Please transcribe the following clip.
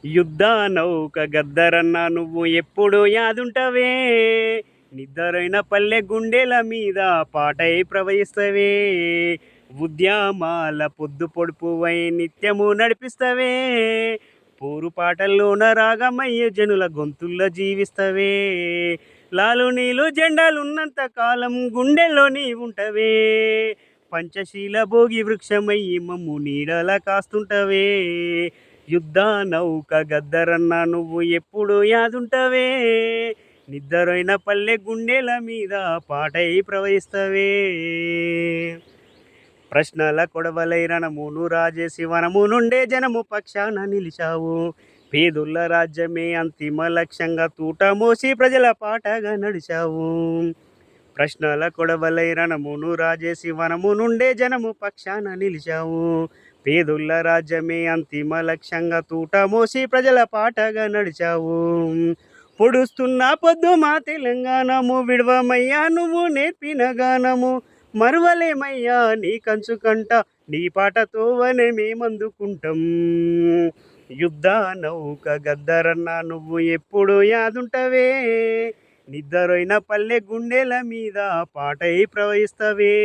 యుద్ధ నౌక గద్దరన్న నువ్వు ఎప్పుడు యాదుంటవే, నిద్దరైన పల్లె గుండెల మీద పాటై ప్రవహిస్తవే, ఉద్యమాల పొద్దు పొడుపువై నిత్యము నడిపిస్తవే, పోరు పాటల్లోన రాగమయ్య జనుల గొంతుల్లో జీవిస్తవే, లాలు నీలు జెండాలున్నంత కాలం గుండెల్లో నీవుంటవే, పంచశీల భోగి వృక్షమయ్యి మమ్ము నీడల కాస్తుంటవే, యుద్ధ నౌక గద్దరన్న నువ్వు ఎప్పుడు యాదుంటవే, నిద్దరైన పల్లె గుండెల మీద పాటై ప్రవహిస్తవే. ప్రశ్నల కొడవలై రణమును రాజేసి వనము నుండే జనము పక్షాన నిలిచావు, పేదుల్ల రాజ్యమే అంతిమ లక్ష్యంగా తూట మోసి ప్రజల పాటగా నడిచావు. ప్రశ్నల కొడవలై రణమును రాజేసి వనము నుండే జనము పక్షాన నిలిచావు, పేదుల్ల రాజ్యమే అంతిమ లక్ష్యంగా తూట మోసి ప్రజల పాటగా నడిచావు. పొడుస్తున్న పొద్దు మా తెలంగాణము, విడవమయ్యా నువ్వు నేర్పిన గానము, మరువలేమయ్యా నీ కంచు కంట, నీ పాటతో వనే మేమందుకుంటాం. యుద్ధ నౌక గద్దరన్న నువ్వు ఎప్పుడు యాదుంటవే, నిద్దరైన పల్లె గుండెల మీద పాటై ప్రవహిస్తవే.